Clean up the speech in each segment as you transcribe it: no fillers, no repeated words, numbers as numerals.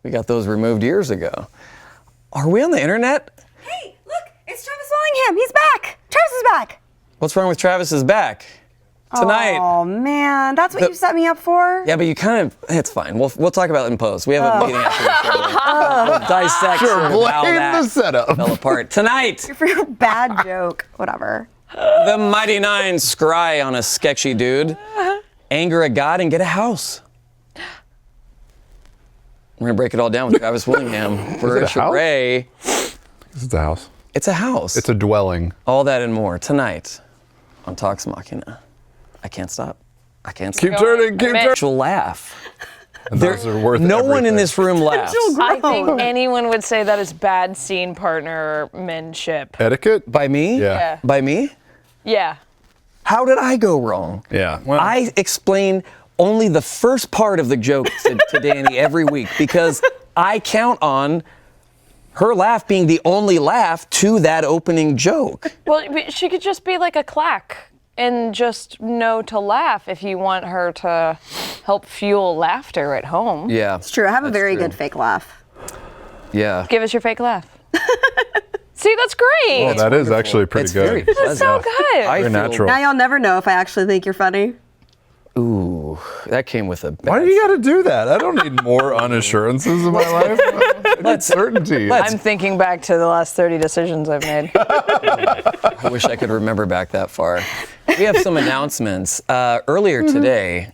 We got those removed years ago. Are we on the internet? Hey, look, it's Travis Willingham. He's back. Travis is back. What's wrong with Travis's back? Tonight. Oh, man. That's what you set me up for? Yeah, but you kind of, it's fine. We'll talk about it in post. We have a meeting after the show. We'll dissect sort of how that the setup. fell apart. Tonight, For your bad joke. Whatever. the Mighty Nine scry on a sketchy dude, anger a god, and get a house. We're going to break it all down with Travis Willingham. For it a house? Ray. This is the house. It's a house. It's a dwelling. All that and more tonight on Talks Machina. I can't stop. I can't stop. Keep turning, keep turning. Actual laugh. And those are worth No one in everything. this room laughs. I think anyone would say that is bad scene partnermanship. Etiquette? By me? Yeah. By me? Yeah. How did I go wrong? Yeah. Well, I explain only the first part of the joke to Danny every week because I count on her laugh being the only laugh to that opening joke. Well, she could just be like a clack and just know to laugh if you want her to help fuel laughter at home. Yeah. It's true. I have a very true. good fake laugh. Yeah. Give us your fake laugh. See, that's great. well, that is actually pretty It's very good. pleasant. so good. I Very feel- natural. Now y'all never know if I actually think you're funny. Ooh, that came with a bad Why do you got to do that? I don't need more unassurances in my life. I need certainty. I'm thinking back to the last 30 decisions I've made. I wish I could remember back that far. We have some announcements. Earlier today,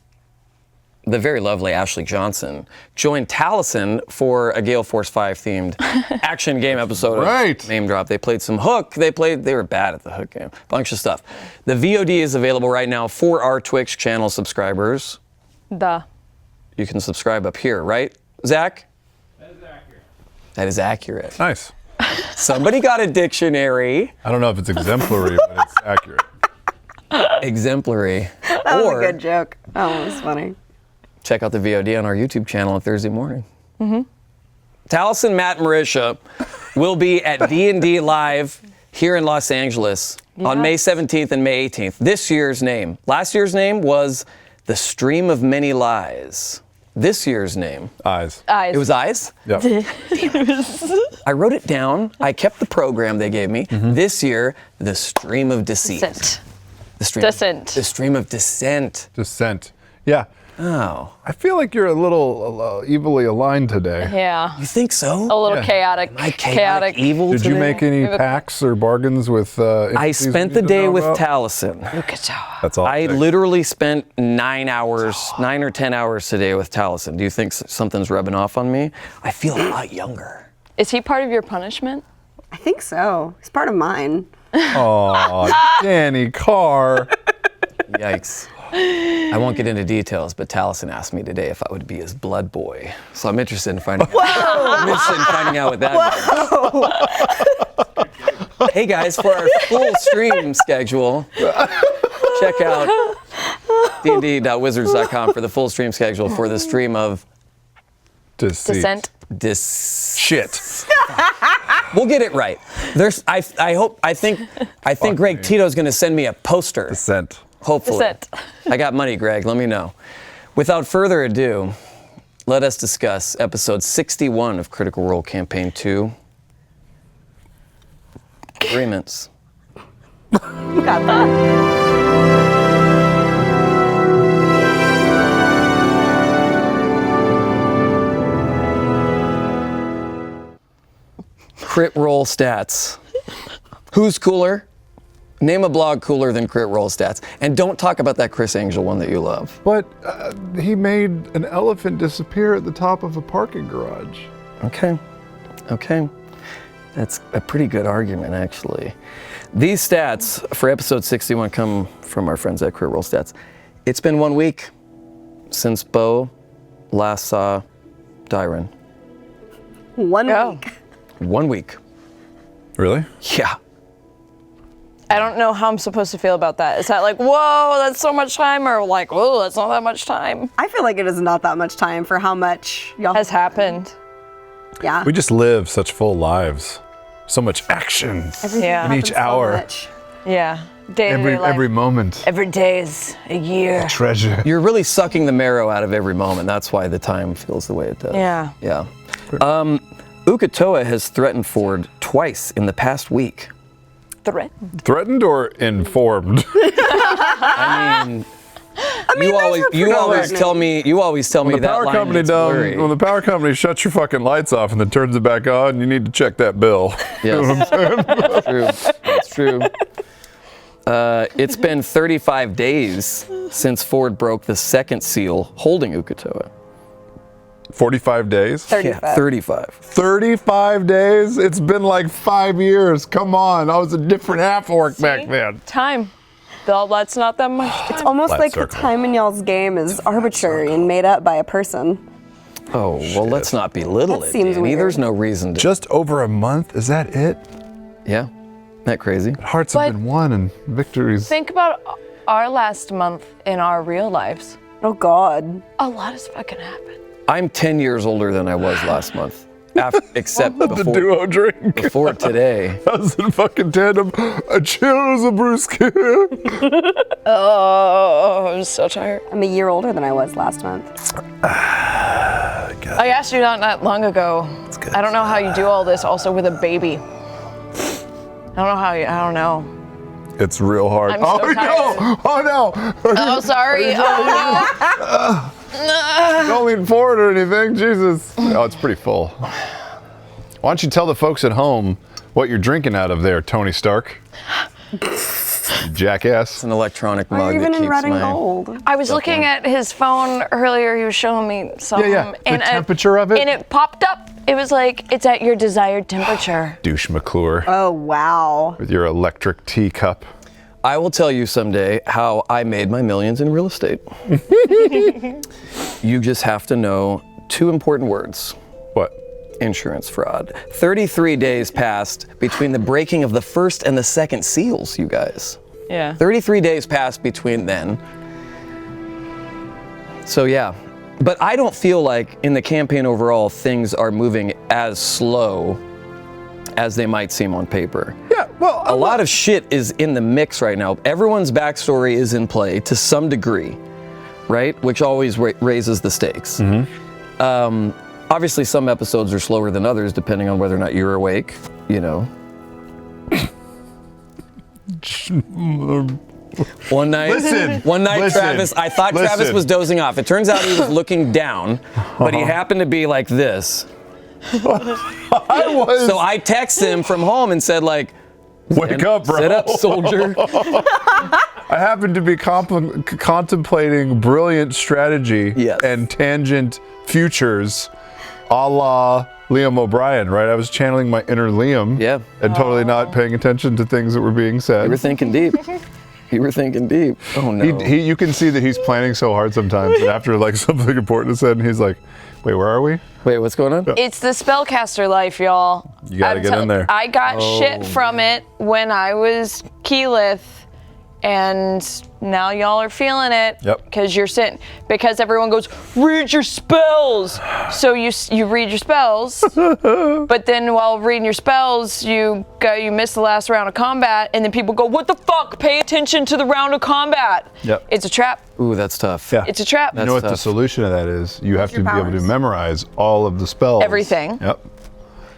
the very lovely Ashley Johnson joined Taliesin for a Gale Force 5 themed action game episode of Right. Name Drop. They played some Hook. They were bad at the Hook game. Bunch of stuff. The VOD is available right now for our Twitch channel subscribers. Duh. You can subscribe up here, right, Zach? That is accurate. That is accurate. Nice. Somebody got a dictionary. I don't know if it's exemplary, but it's accurate. Exemplary. That was Or a good joke. Oh, it was funny. check out the VOD on our YouTube channel on Thursday morning. Taliesin, Matt, and Marisha will be at D&D Live here in Los Angeles on May 17th and May 18th. This year's name. Last year's name was The Stream of Many Lies. This year's name. Eyes. Eyes. It was Eyes? Yep. I wrote it down. I kept the program they gave me. This year, The Stream of Deceit. Descent. The stream Descent. The Stream of Descent. Descent. Yeah. Oh. I feel like you're a little evilly aligned today. Yeah. You think so? A little Yeah. chaotic. Am I chaotic evil Did you today? make any pacts or bargains with I entities we spent the need to day know with about? Taliesin. That's all. I it takes. literally spent 9 or 10 hours today with Taliesin. Do you think something's rubbing off on me? I feel a lot younger. Is he part of your punishment? I think so. He's part of mine. Oh, Danny Carr. Yikes. I won't get into details, but Taliesin asked me today if I would be his blood boy. So I'm interested in finding out. I'm interested in finding out what that means. Hey guys, for our full stream schedule, check out dnd.wizards.com for the full stream schedule for the stream of Deceit. Descent. Shit. We'll get it right. I think Greg Tito's going to send me a poster. Descent. Hopefully. Descent. I got money, Greg. Let me know. Without further ado, let us discuss episode 61 of Critical Role Campaign 2. Agreements. You got that. Crit roll stats. Who's cooler? Name a blog cooler than Crit Roll Stats. And don't talk about that Chris Angel one that you love. But he made an elephant disappear at the top of a parking garage. Okay. That's a pretty good argument, actually. These stats for episode 61 come from our friends at Crit Roll Stats. It's been 1 week since Bo last saw Dyron. 1 Oh. week. 1 week. Really? Yeah. I don't know how I'm supposed to feel about that. Is that like, whoa, that's so much time, or like, whoa, that's not that much time? I feel like it is not that much time for how much y'all Has happened. Yeah. We just live such full lives. So much action Yeah. in each happens so hour. much. Yeah. Day-to-day life. Every moment. Every day is a year. Treasure. You're really sucking the marrow out of every moment. That's why the time feels the way it does. Yeah. Yeah. Uk'otoa has threatened Ford twice in the past week. Threatened or informed? I mean, you always tell me When the that power line company gets blurry. when the power company shuts your fucking lights off and then turns it back on, you need to check that bill. Yes, that's true. That's true. It's been 35 days since Ford broke the second seal holding Uk'otoa. 45 days? 35. Yeah, 35. 35 days? It's been like 5 years. Come on. I was a different half orc back then. Time. That's not that much time. It's almost Flat like circle. the time in y'all's game is arbitrary and made up by a person. Oh, well, let's not belittle That it, seems Danny. weird. There's no reason to. Just over a month? Is that it? Yeah. Isn't that crazy? Hearts But- have been won and victories. Think about our last month in our real lives. Oh God. A lot has fucking happened. I'm 10 years older than I was last month, except The before, duo drink. before today. I was in fucking tandem. I chose a brewski. Oh, I'm so tired. I'm a year older than I was last month. I asked you not long ago. good. I don't know how you do all this also with a baby. I don't know. It's real hard. I'm so tired. No! Oh no! Oh, sorry. Oh, Don't lean forward or anything. Jesus. Oh, it's pretty full. Why don't you tell the folks at home what you're drinking out of there, Tony Stark? You jackass. It's an electronic Why mug are you that even in keeps red and my... gold? I was looking at his phone earlier. He was showing me something. Yeah. The and temperature of it? And it popped up. It was like, it's at your desired temperature. Douche McClure Oh wow. with your electric teacup. I will tell you someday how I made my millions in real estate. You just have to know two important words. What? Insurance fraud. 33 days passed between the breaking of the first and the second seals, you guys. Yeah. 33 days passed between then. So yeah, but I don't feel like in the campaign overall things are moving as slow as they might seem on paper. Yeah, well, A lot of shit is in the mix right now. Everyone's backstory is in play to some degree, right? Which always raises the stakes. Obviously, some episodes are slower than others, depending on whether or not you're awake. You know. One night, Listen, Travis. I thought Travis listen. was dozing off. It turns out he was looking down, but he happened to be like this. I was. So I texted him from home and said, like, Wake up, bro. sit up, soldier. I happened to be contemplating brilliant strategy Yes. and tangent futures a la Liam O'Brien, right? I was channeling my inner Liam. Yeah. And totally not paying attention to things that were being said. You were thinking deep. You were thinking deep. Oh no. You can see that he's planning so hard sometimes that after like something important is said, and he's like, wait, where are we? Wait, what's going on? It's the spellcaster life, y'all. You gotta get in there. I got shit from it when I was Keyleth, and now y'all are feeling it. Yep. Because everyone goes, read your spells. So you read your spells, but then while reading your spells, you miss the last round of combat, and then people go, what the fuck? Pay attention to the round of combat. Yep. It's a trap. Ooh, that's tough. Yeah. It's a trap. You know what the tough. solution to that is? You have to be your able to powers? memorize all of the spells. Everything. Yep.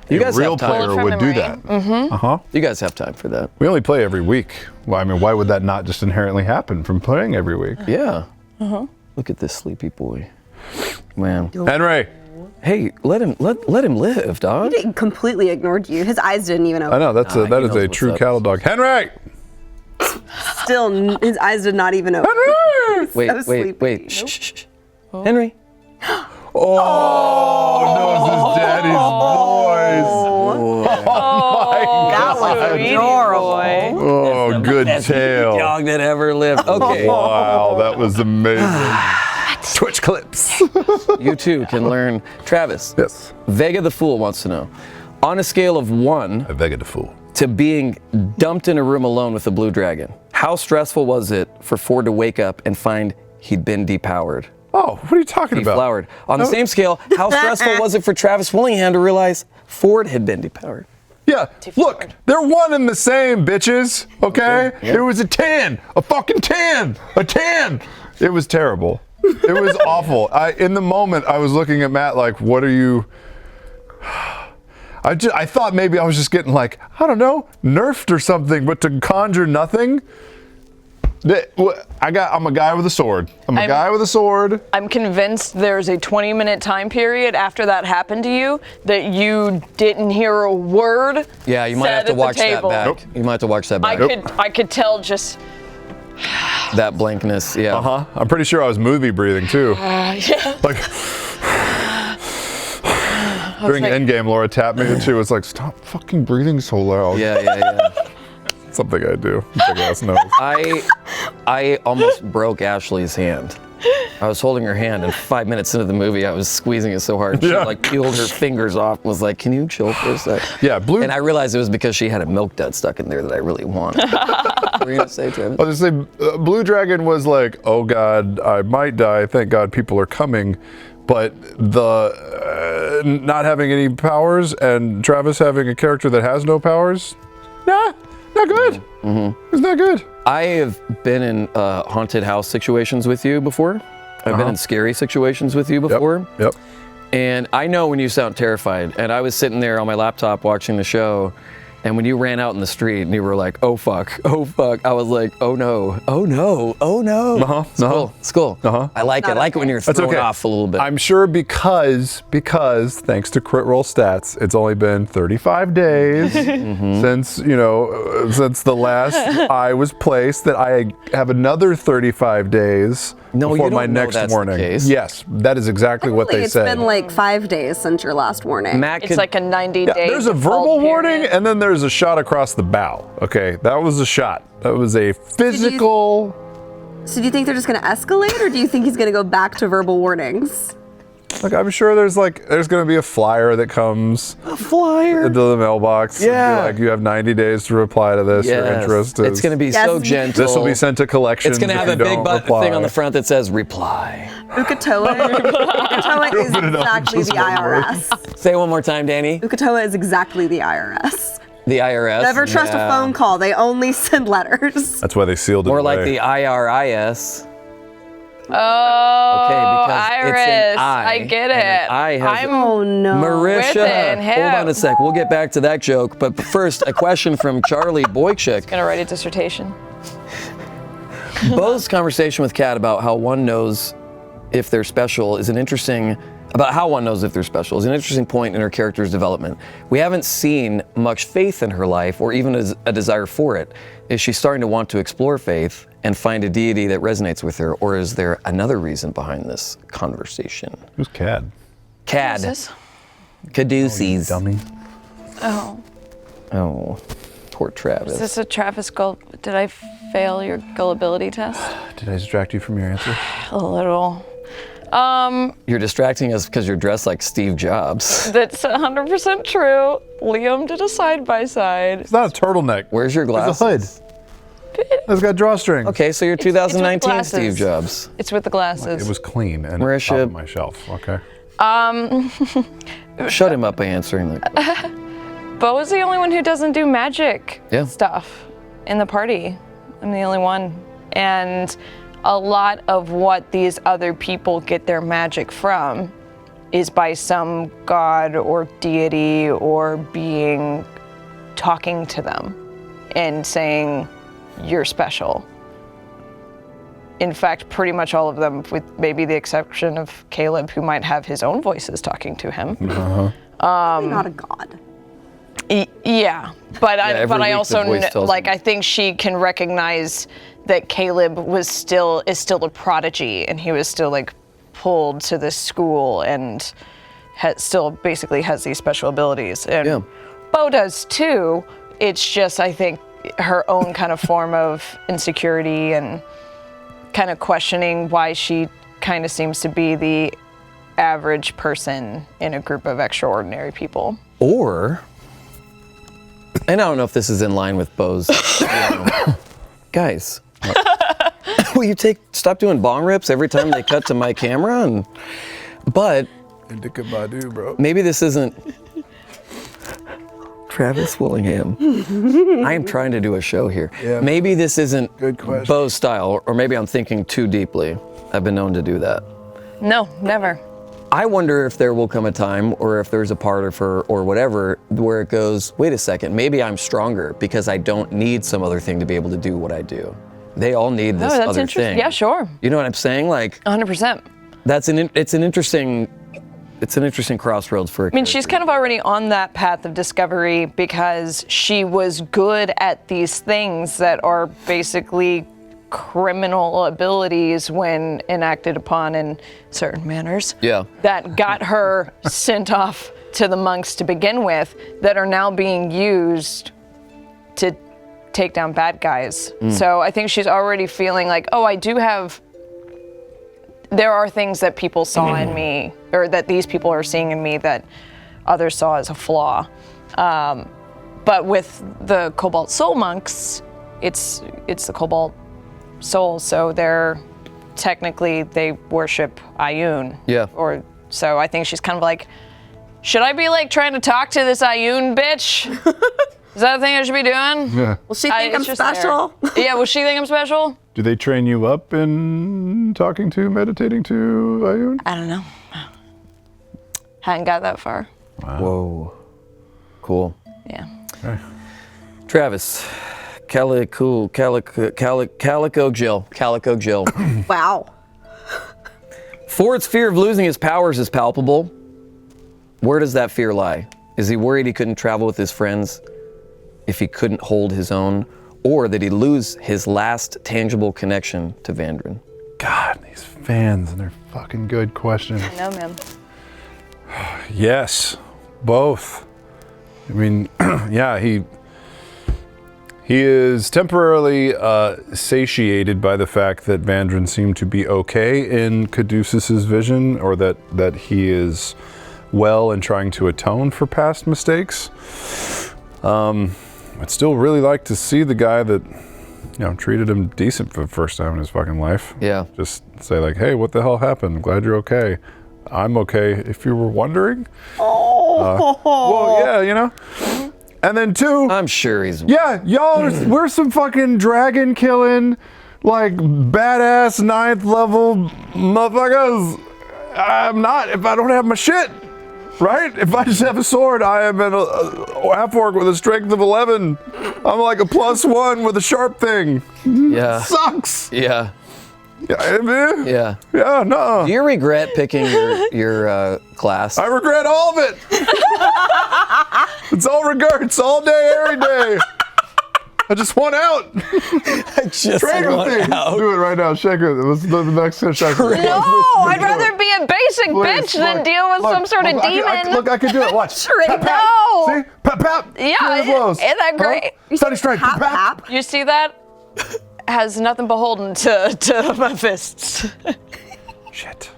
You A guys real have time. player Pull it from would do memory. that. Uh-huh. You guys have time for that. We only play every week. Well, I mean, why would that not just inherently happen from playing every week? Yeah. Look at this sleepy boy. Man. Henry! Hey, let him live, dog. He completely ignored you. His eyes didn't even open. I know, that he is knows a what's true up. cattle dog. Henry! Still, his eyes did not even open. Henry! Wait, So wait, sleepy. wait. Shh, shh, shh. Henry. Oh, knows his daddy's voice. That was Sweetie adorable. boy. Oh, good tail. Dog that ever lived. Okay. Wow, that was amazing. Twitch clips. You too can learn. Travis. Yes. Vega the Fool wants to know. On a scale of 1 I Vega the Fool. to being dumped in a room alone with a blue dragon, how stressful was it for Ford to wake up and find he'd been depowered? Oh, what are you talking about? Deflowered. On the same scale, how stressful was it for Travis Willingham to realize Ford had been depowered? Yeah, look, they're one and the same, bitches, okay? Yeah. It was a 10, a fucking 10, a 10. It was terrible. It was awful. In the moment, I was looking at Matt like, what are you I thought maybe I was just getting like, I don't know, nerfed or something, but to conjure nothing. I'm a guy with a sword. I'm a guy with a sword. I'm convinced there's a 20-minute time period after that happened to you that you didn't hear a word. Yeah, you might have to watch that back. Nope. You might have to watch that back. I could tell just. That blankness, yeah. I'm pretty sure I was movie breathing too. Yeah. Like during Endgame, Laura tapped me and she was like, "Stop fucking breathing so loud." Yeah. Something I do. Big ass nose. I almost broke Ashley's hand. I was holding her hand, and 5 minutes into the movie, I was squeezing it so hard, she like peeled her fingers off and was like, "Can you chill for a sec?" Yeah, And I realized it was because she had a milk dud stuck in there that I really wanted. What were you gonna say, Travis? I was gonna say, Blue Dragon was like, "Oh God, I might die. Thank God people are coming." But the not having any powers and Travis having a character that has no powers, not good. It's not good. I have been in haunted house situations with you before. I've been in scary situations with you before. Yep. And I know when you sound terrified. And I was sitting there on my laptop watching the show, and when you ran out in the street and you were like, "Oh fuck, oh fuck," I was like, "Oh no, oh no, oh no." It's cool. I like it. I like it when you're thrown off a little bit. I'm sure because thanks to crit roll stats, it's only been 35 days since since the last I was placed. That I have another 35 days before my next warning. Yes, that is exactly what they said. It's been like 5 days since your last warning. It's like a 90-day. There's a verbal warning, and then there's a shot across the bow. Okay, that was a shot. That was a physical. So do you think they're just going to escalate, or do you think he's going to go back to verbal warnings? Like, I'm sure there's going to be a flyer that comes into the mailbox. Yeah. And be like, you have 90 days to reply to this. Your interest is. It's going to be so gentle. This will be sent to collections. It's going to have a big thing on the front that says reply. Ukatoa is exactly the IRS. Say it one more time, Danny. Ukatoa is exactly the IRS. The IRS. Never trust a phone call. They only send letters. That's why they sealed it More away. like the IRIS. Oh, because Iris. it's an I. I get it. Oh no. Marisha, Within him. hold on a sec. We'll get back to that joke. But first, a question from Charlie Boychik. Gonna write a dissertation. Bo's conversation with Kat about how one knows if they're special is an interesting point in her character's development. We haven't seen much faith in her life or even a desire for it. Is she starting to want to explore faith and find a deity that resonates with her, or is there another reason behind this conversation? Who's Cad? Cad. Who's this? Caduceus. Dummy. Oh, poor Travis. Is this a Travis Did I fail your gullibility test? Did I distract you from your answer? A little. You're distracting us because you're dressed like Steve Jobs. That's 100% true. Liam did a side-by-side. It's not a turtleneck. Where's your glasses? It's a hood. It's got drawstrings. Okay, so you're It's with 2019 glasses. Steve Jobs. It's with the glasses. It was clean and Marisha- top of my shelf. Okay. Shut him up by answering that question. Bo is the only one who doesn't do magic stuff in the party. I'm the only one. And a lot of what these other people get their magic from is by some god or deity or being talking to them and saying, "You're special." In fact, pretty much all of them, with maybe the exception of Caleb, who might have his own voices talking to him. Not a god. Yeah, but every I week also the voice tells me. I think she can recognize that Caleb is still a prodigy, and he was still like pulled to this school and still basically has these special abilities. And Bo does too. It's just, I think, her own kind of form of insecurity and kind of questioning why she kind of seems to be the average person in a group of extraordinary people. Or, and I don't know if this is in line with Bo's, guys, will you stop doing bong rips every time they cut to my camera? But Indica Badu, bro. maybe this isn't Travis Willingham. I am trying to do a show here. Yeah. Maybe this isn't Good question. Bo's style, or maybe I'm thinking too deeply. I've been known to do that. No, never. I wonder if there will come a time, or if there's a part of her or whatever, where it goes, wait a second, maybe I'm stronger because I don't need some other thing to be able to do what I do. They all need this that's other interesting. thing. Yeah, sure. You know what I'm saying? Like 100%. it's an interesting crossroads for. I mean, she's kind of already on that path of discovery because she was good at these things that are basically criminal abilities when enacted upon in certain manners. Yeah. That got her sent off to the monks to begin with, that are now being used to take down bad guys. So I think she's already feeling like, oh, there are things that people saw in me, or that these people are seeing in me that others saw as a flaw. But with the Cobalt Soul monks, it's the Cobalt Soul, so they worship Ayun. Yeah. Or so I think she's kind of like, should I be like trying to talk to this Ayun bitch? Is that a thing I should be doing? Yeah. Will she think I'm it's just there. special? Yeah, will she think I'm special? Do they train you up in meditating to Ayun? I don't know. Hadn't got that far. Whoa. Cool. Yeah. Travis. Calico Jill. Wow. Ford's fear of losing his powers is palpable. Where does that fear lie? Is he worried he couldn't travel with his friends if he couldn't hold his own? Or that he'd lose his last tangible connection to Vandrin? God, these fans and their fucking good questions. No, ma'am. Yes, both. I mean, yeah, he is temporarily satiated by the fact that Vandrin seemed to be okay in Caduceus's vision, or that he is well and trying to atone for past mistakes. I'd still really like to see the guy that, treated him decent for the first time in his fucking life. Yeah. Just say like, hey, what the hell happened? Glad you're okay. I'm okay if you were wondering. Well, yeah, And then two, I'm sure he's... yeah, we're some fucking dragon killing, like badass 9th level motherfuckers. I'm not if I don't have my shit. Right? If I just have a sword, I am a half-orc with a strength of 11. I'm like a +1 with a sharp thing. Yeah. Sucks. Yeah. Yeah. Yeah. Yeah, no. Do you regret picking your class? I regret all of it. It's all regrets all day, every day. I just want out. I just Trade with me. out. Do it right now. Shake it. Let's do the next shake. No, I'd rather be a basic bitch than deal with some sort of demon. I can do it. Watch. Trade. No. See? Pap, pap. Yeah, Blows. isn't that great? Study strength. Hap, Pap. hap. You see that? Has nothing beholden to my fists. Shit.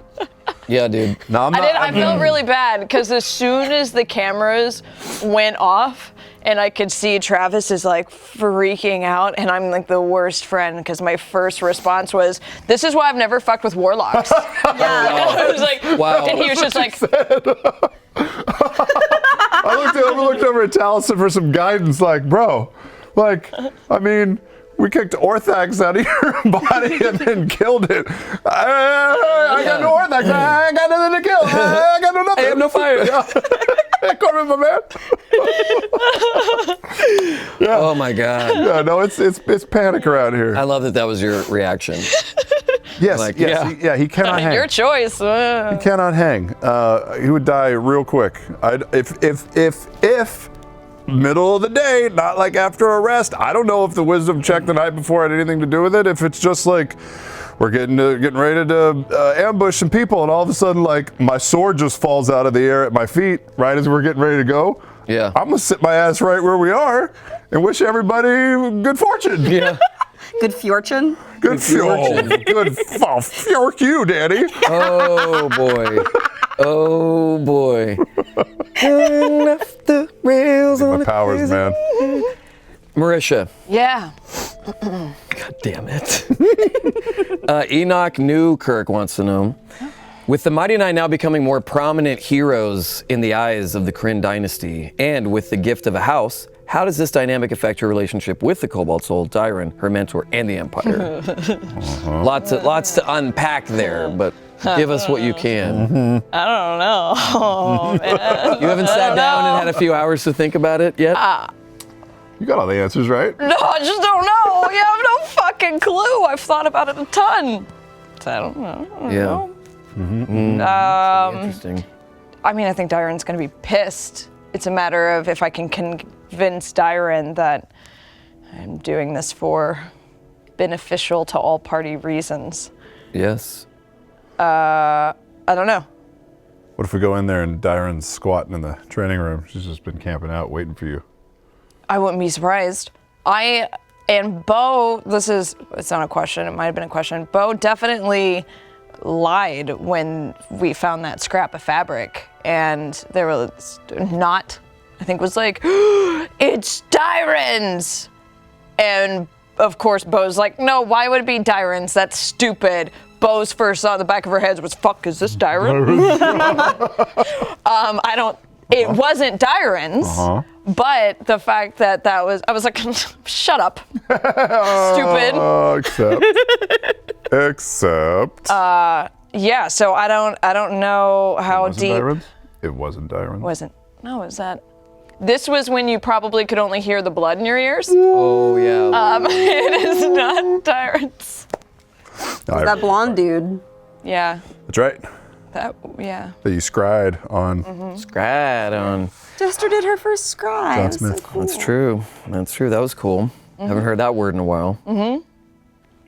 Yeah, dude. No, I'm not. I felt really bad because as soon as the cameras went off and I could see Travis is like freaking out, and I'm like the worst friend because my first response was, "This is why I've never fucked with warlocks." I was like, Wow. And he was just like, I looked over at Taliesin for some guidance, like, bro, I mean, we kicked Orthax out of your body and then killed it. I got no Orthax. I got nothing to kill. I got no nothing. I have no fire. Hey, Corbin, my man. Yeah. Oh my God. Yeah, no, it's panic around here. I love that was your reaction. Yes, like, yes, yeah. He cannot hang. your choice. He cannot hang. He would die real quick. If middle of the day, not like after a rest. I don't know if the wisdom check the night before had anything to do with it. If it's just like we're getting ready to ambush some people, and all of a sudden, like, my sword just falls out of the air at my feet right as we're getting ready to go. Yeah. I'm gonna sit my ass right where we are and wish everybody good fortune. Yeah. Good fortune. Good fortune. Good fork you, Daddy. Oh boy. Oh boy. Turn off the rails on My the powers, man. Marisha. Yeah. God damn it. Enoch Newkirk wants to know, with the Mighty Nine now becoming more prominent heroes in the eyes of the Kryn dynasty, and with the gift of a house, how does this dynamic affect your relationship with the Cobalt Soul, Dairon, her mentor, and the Empire? Lots to unpack there, but Give us what you can. I don't know. Oh, man. You haven't sat down and had a few hours to think about it yet? You got all the answers, right? No, I just don't know. You have no fucking clue. I've thought about it a ton. So I don't know. Interesting. I mean, I think Dyron's going to be pissed. It's a matter of if I can convince Dyron that I'm doing this for beneficial to all party reasons. Yes. I don't know. What if we go in there and Dyron's squatting in the training room? She's just been camping out, waiting for you. I wouldn't be surprised. And Bo, it's not a question, it might have been a question. Bo definitely lied when we found that scrap of fabric. And they were not, I think was like, it's Dyron's. And of course, Bo's like, no, why would it be Dyron's? That's stupid. Bo's first thought in the back of her head was, fuck, is this Dyron? It wasn't Dyron's, but the fact that was, I was like, shut up, stupid. Except. Yeah, so I don't know how deep. Dyron's? It wasn't Dyron's. No, it was that. This was when you probably could only hear the blood in your ears. Oh, yeah. It is not Dyron's. That blonde dude. Yeah. That's right. That you scried on. Scrat on. Jester did her first scribe. John Smith. So cool. That's true. That's true. That was cool. Haven't heard that word in a while.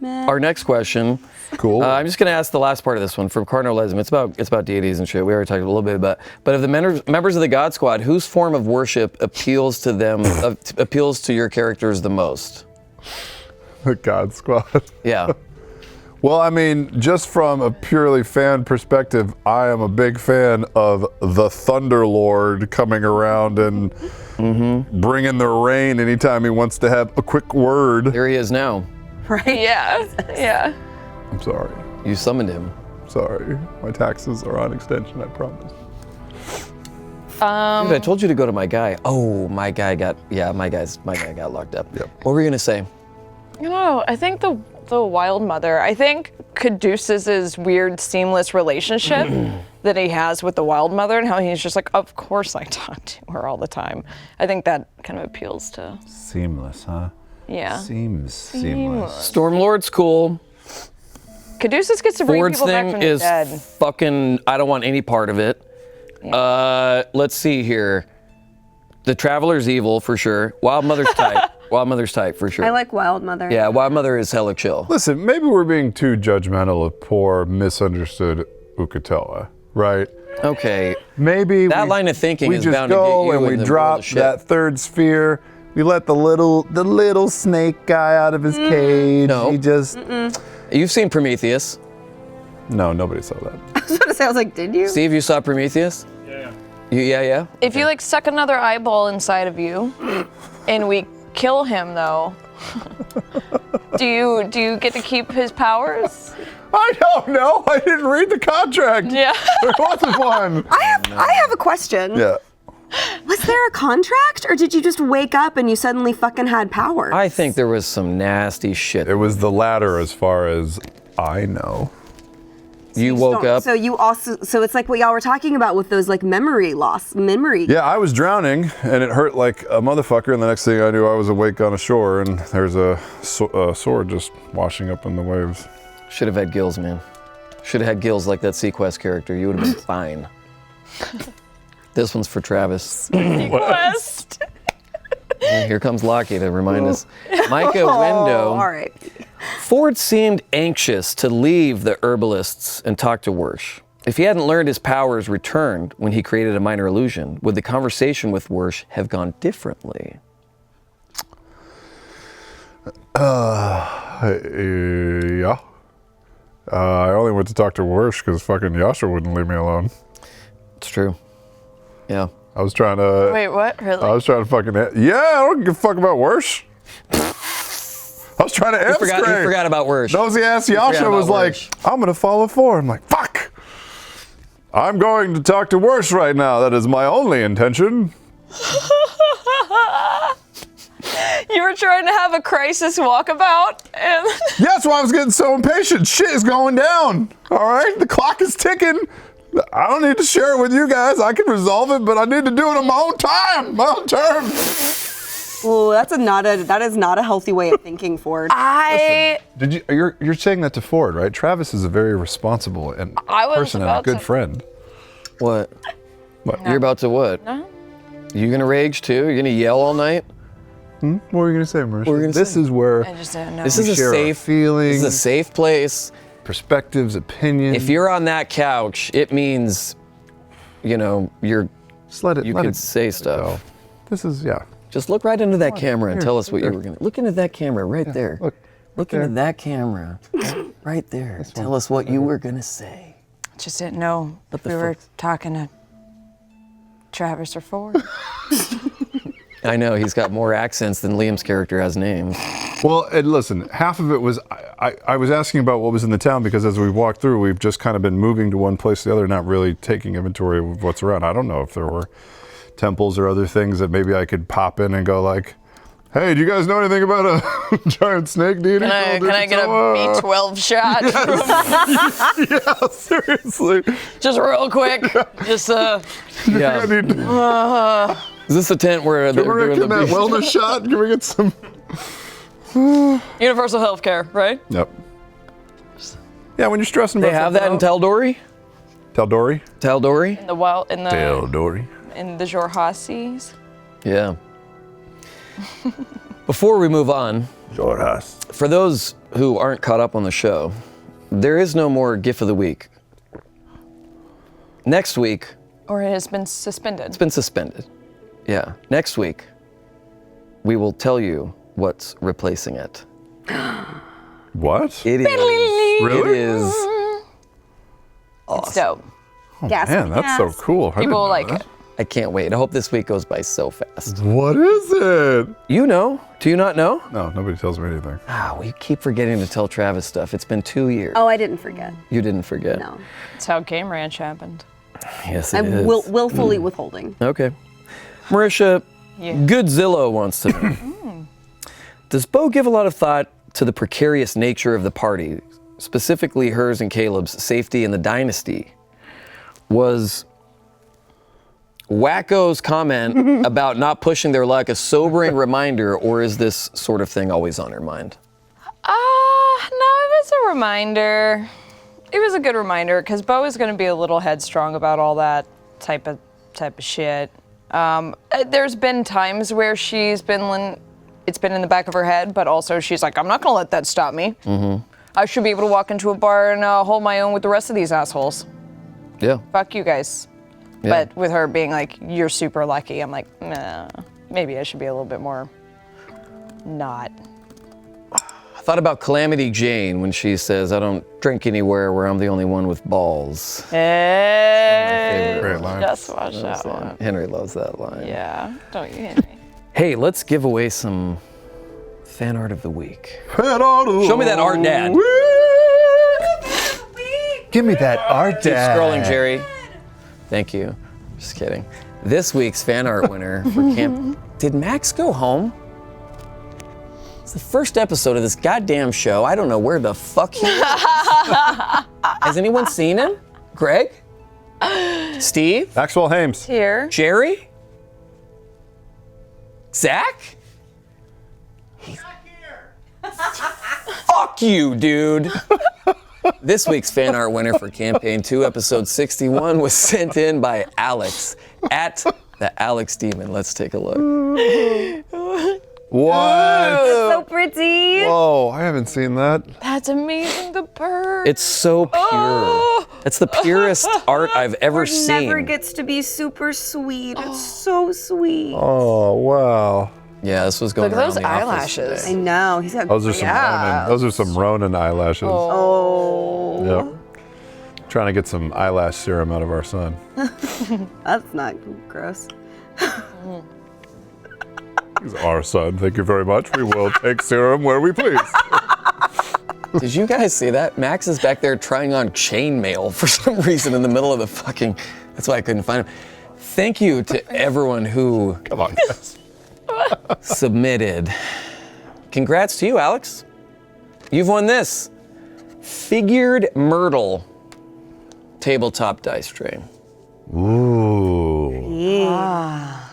Our next question. Cool. I'm just going to ask the last part of this one from Cardinalism. It's about deities and shit. We already talked a little bit about. But of the members of the God Squad, whose form of worship appeals to them? Appeals to your characters the most? The God Squad. Yeah. Well, I mean, just from a purely fan perspective, I am a big fan of the Thunderlord coming around and bringing the rain anytime he wants to have a quick word. Here he is now. Right? Yeah. I'm sorry. You summoned him. Sorry. My taxes are on extension, I promise. Dude, I told you to go to my guy. Oh, my guy got locked up. Yep. What were you gonna say? No, I think the Wild Mother. I think Caduceus's weird, seamless relationship that he has with the Wild Mother, and how he's just like, of course I talk to her all the time. I think that kind of appeals to. Seamless, huh? Yeah. Seems seamless. Stormlord's cool. Caduceus gets to bring Ford's people back thing from the is dead. fucking. I don't want any part of it. Let's see here. The Traveler's evil for sure. Wild Mother's tight. Wild Mother's tight for sure. I like Wild Mother. Yeah, Wild Mother is hella chill. Listen, maybe we're being too judgmental of poor, misunderstood Ukatoa, right? Okay. Maybe That line of thinking we is just bound to get go you and in we the drop world of shit. that third sphere. We let the little snake guy out of his cage. No. He just You've seen Prometheus. no, nobody saw that. I was about to say, I was like, did you? Steve, you saw Prometheus? Yeah. If you like suck another eyeball inside of you, and we kill him though, do you get to keep his powers? I don't know. I didn't read the contract. Yeah. There wasn't one. I have a question. Yeah. Was there a contract, or did you just wake up and you suddenly fucking had powers? I think there was some nasty shit. It was the latter as far as I know. You woke up. So it's like what y'all were talking about with those like memory loss. Yeah, I was drowning and it hurt like a motherfucker, and the next thing I knew I was awake on a shore and there's a sword just washing up in the waves. Should have had gills, man. Should have had gills like that Sequest character. You would have been fine. This one's for Travis. Quest. And here comes Lockie to remind us. Micah Window. All right. Ford seemed anxious to leave the herbalists and talk to Wersh. If he hadn't learned his powers returned when he created a minor illusion, would the conversation with Wersh have gone differently? Yeah. I only went to talk to Wersh because fucking Yasha wouldn't leave me alone. It's true. Yeah. I was trying to. Wait, what? Really? I was trying to fucking. Yeah, I don't give a fuck about Wersh. I was trying to You forgot about Wersh. Nosy ass forgot Yasha about was like, Wersh. I'm gonna follow Ford. I'm like, fuck. I'm going to talk to Wersh right now. That is my only intention. You were trying to have a crisis walkabout, and Yeah, that's why I was getting so impatient. Shit is going down. All right, the clock is ticking. I don't need to share it with you guys. I can resolve it, but I need to do it on my own time, my own term. Well, that is not a healthy way of thinking, Ford. You're saying that to Ford, right? Travis is a very responsible and person and a good friend. What? What? You're about to what? No. You gonna rage too? You're gonna yell all night? What were you gonna say, Marisha? What were you gonna This say? is where I just didn't know. This is a share our safe feelings. This is a safe place. perspectives, opinions. If you're on that couch, it means, you're. Just let it. You let can it say stuff. go. This is Just look right into that camera and Here, tell us what look you were gonna. Look into that camera right there. Look into there. that camera, right there. Tell us what you were gonna say. Just didn't know if the we were fuck? talking to Travis or Ford. I know he's got more accents than Liam's character has names. Well, and listen, half of it was I was asking about what was in the town because as we walked through, we've just kind of been moving to one place to the other, not really taking inventory of what's around. I don't know if there were temples or other things that maybe I could pop in and go like, "Hey, do you guys know anything about a giant snake deity?" Can I get a B12 shot? Yeah, seriously. Just real quick. Just Yeah. I need, Is this a tent where they're we're doing getting that the wellness shot. Can we get some? universal health care, right? Yep. Yeah, when you're stressing They about have that in Taldori? Taldori. Taldori? In the wild, in the Taldori. in the Jorhasis. Yeah. Before we move on, Jorhas. for those who aren't caught up on the show, there is no more GIF of the week. Next week, Or it has been suspended. it's been suspended. Yeah. Next week, we will tell you what's replacing it. What? It is. Really? It is. It's dope. Gas. Man, that's so cool. I didn't People know like that. it. I can't wait. I hope this week goes by so fast. What is it? You know? Do you not know? No, nobody tells me anything. We keep forgetting to tell Travis stuff. It's been 2 years. Oh, I didn't forget. You didn't forget. No. That's how Game Ranch happened. Yes, it I'm is. willfully withholding. Okay. Marisha, Yeah. Goodzilla wants to know. Does Bo give a lot of thought to the precarious nature of the party, specifically hers and Caleb's safety in the dynasty? Was Wacko's comment about not pushing their luck a sobering reminder, or is this sort of thing always on her mind? No, it was a reminder. It was a good reminder because Bo is going to be a little headstrong about all that type of shit. There's been times where it's been in the back of her head, but also she's like, I'm not going to let that stop me. Mm-hmm. I should be able to walk into a bar and hold my own with the rest of these assholes. Yeah. Fuck you guys. Yeah. But with her being like, you're super lucky, I'm like, nah, maybe I should be a little bit more not. I thought about Calamity Jane when she says, I don't drink anywhere where I'm the only one with balls. Hey, Great line. just watch that one. Henry loves that line. Yeah, don't you, Henry? Hey, let's give away some fan art of the week. Show Show me that art, Dad. Give me that art, Keep Dad. scrolling, Jerry. Thank you. Just kidding. This week's fan art winner for camp. Did Max go home? It's the first episode of this goddamn show. I don't know where the fuck he is. Has anyone seen him? Greg? Steve? Maxwell Hames. Here. Jerry? Zach? Fuck you, dude. This week's fan art winner for Campaign 2, Episode 61 was sent in by Alex at the Alex Demon. Let's take a look. What? So pretty. Whoa, I haven't seen that. That's amazing, the bird. It's so pure. That's the purest art I've ever Ford seen. never gets to be super sweet. It's so sweet. Oh, wow. Yeah, this was going Look at around those the office eyelashes. I today. know. He's got Those are some Ronin. Those are some Ronin eyelashes. Oh. Yep. Trying to get some eyelash serum out of our son. That's not gross. He's our son. Thank you very much. We will take serum where we please. Did you guys see that? Max is back there trying on chainmail for some reason in the middle of the fucking. That's why I couldn't find him. Thank you to everyone who Come on, guys. submitted. Congrats to you, Alex. You've won this Figured Myrtle tabletop dice tray. Ooh.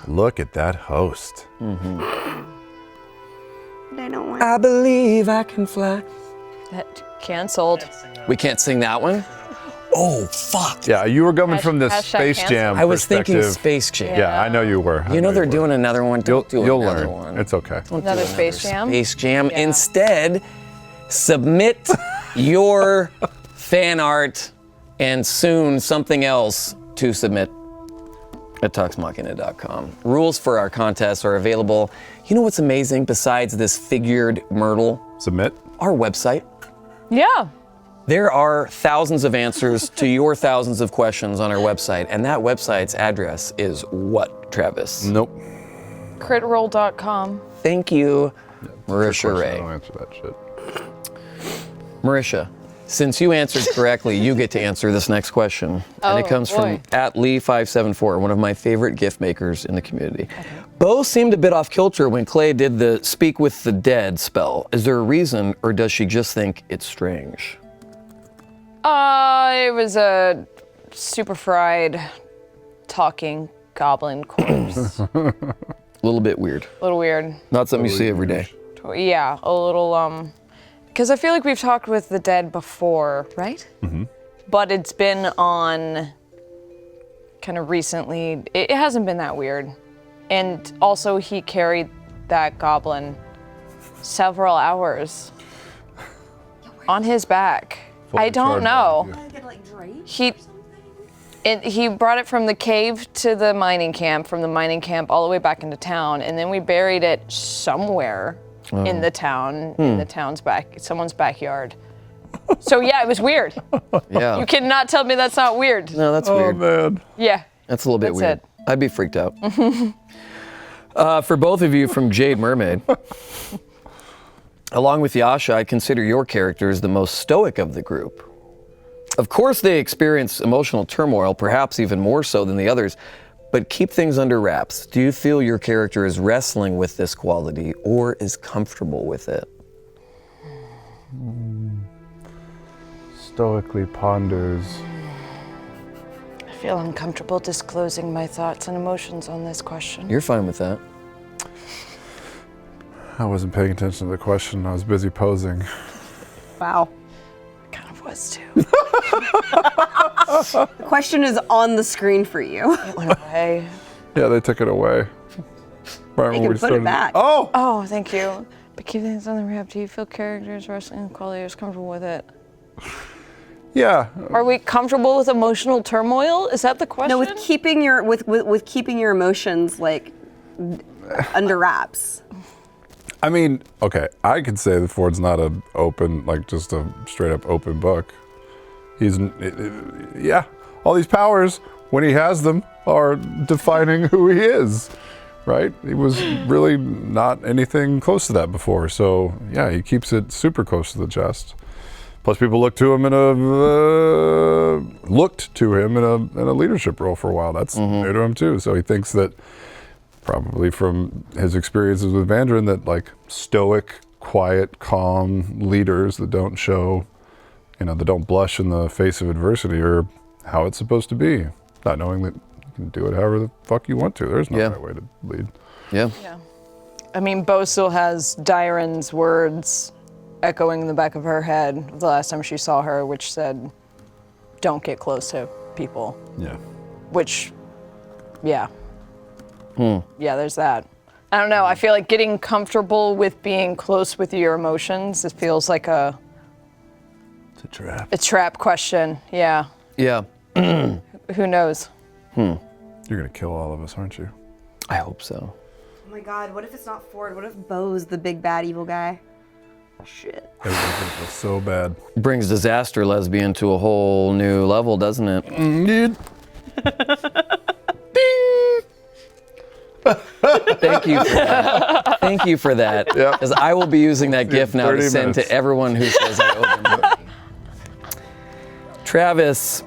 Look at that host. I don't want. I believe I can fly. Canceled. We can't sing that one? Oh, fuck. Yeah, you were coming from the Hashtag Space cancel. Jam I was thinking perspective. Space Jam. Yeah, I know you were. You know they're doing another one. Don't do You'll another learn. one. It's okay. Don't do Another Space Jam? Space Jam. Yeah. Instead, submit your fan art and soon something else to submit at tuxmachina.com. Rules for our contests are available. You know what's amazing besides this Figured Myrtle? Submit. Our website. Yeah. There are thousands of answers to your thousands of questions on our website, and that website's address is what, Travis? Nope. Critroll.com. Thank you, Marisha Good question. Ray. I don't answer that shit. Marisha, since you answered correctly, you get to answer this next question. And it Oh, comes boy. from @Lee574, one of my favorite gift makers in the community. Bo seemed a bit off kilter when Clay did the speak with the dead spell. Is there a reason, or does she just think it's strange? It was a super fried talking goblin corpse. A little bit weird. A little weird. Not something you see every day. Yeah, a little, because I feel like we've talked with the dead before, right? Mm-hmm. But it's been on kind of recently. It hasn't been that weird. And also, he carried that goblin several hours on his back. I don't know. He brought it from the cave to the mining camp, from the mining camp all the way back into town, and then we buried it somewhere in the town, in the town's someone's backyard. So yeah, it was weird. Yeah. You cannot tell me that's not weird. No, that's Oh, weird. man. Yeah. That's a little bit That's weird. it. I'd be freaked out. For both of you from Jade Mermaid, along with Yasha, I consider your characters the most stoic of the group. Of course, they experience emotional turmoil, perhaps even more so than the others, but keep things under wraps. Do you feel your character is wrestling with this quality or is comfortable with it? Stoically ponders. I feel uncomfortable disclosing my thoughts and emotions on this question. You're fine with that. I wasn't paying attention to the question. I was busy posing. Wow. Kind of was too. The question is on the screen for you. It went away. Yeah, they took it away. Right when can we put it started. back. Oh! Oh, thank you. But keep things on the wrap. Do you feel characters wrestling quality is comfortable with it? Yeah. Are we comfortable with emotional turmoil? Is that the question? No, with keeping your with keeping your emotions like under wraps. I mean, okay, I could say that Ford's not an open, like just a straight up open book. He's, yeah, all these powers, when he has them, are defining who he is, right? He was really not anything close to that before. So, yeah, he keeps it super close to the chest. Plus, people looked to him in a leadership role for a while. That's new to him too. So he thinks that, probably from his experiences with Vandrin, that like stoic, quiet, calm leaders that don't show, that don't blush in the face of adversity are how it's supposed to be. Not knowing that you can do it however the fuck you want to. There's no right way to lead. Yeah. Yeah. I mean, Bo still has Dyron's words echoing in the back of her head the last time she saw her, which said, don't get close to people. Yeah. Which, yeah. Yeah, there's that. I don't know. I feel like getting comfortable with being close with your emotions, it feels like It's a trap. a trap question. Yeah. Yeah. Who knows? You're gonna kill all of us, aren't you? I hope so. Oh my God! What if it's not Ford? What if Bo's the big bad evil guy? Shit. Everything's gonna feel so bad. Brings disaster lesbian to a whole new level, doesn't it? Indeed. Thank you for that. Thank you for that. Yep. Because I will be using that GIF now to 30 send minutes. to everyone who says I owe them money. Travis,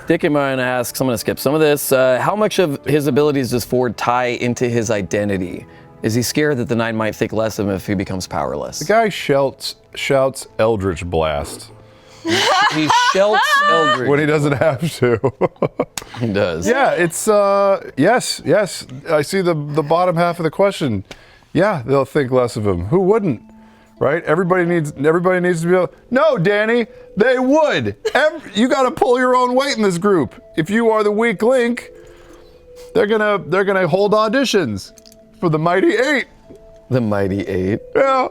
Dick and Mine asks, I'm going to skip some of this. How much of his abilities does Ford tie into his identity? Is he scared that the Nine might think less of him if he becomes powerless? The guy shouts Eldritch Blast He shouts Eldritch. when he doesn't have to. He does. Yeah, it's yes. I see the bottom half of the question. Yeah, they'll think less of him. Who wouldn't? Right? Everybody needs to be able. No, Danny, they would. You got to pull your own weight in this group. If you are the weak link, they're gonna hold auditions for the Mighty Eight. The Mighty Eight. Yeah,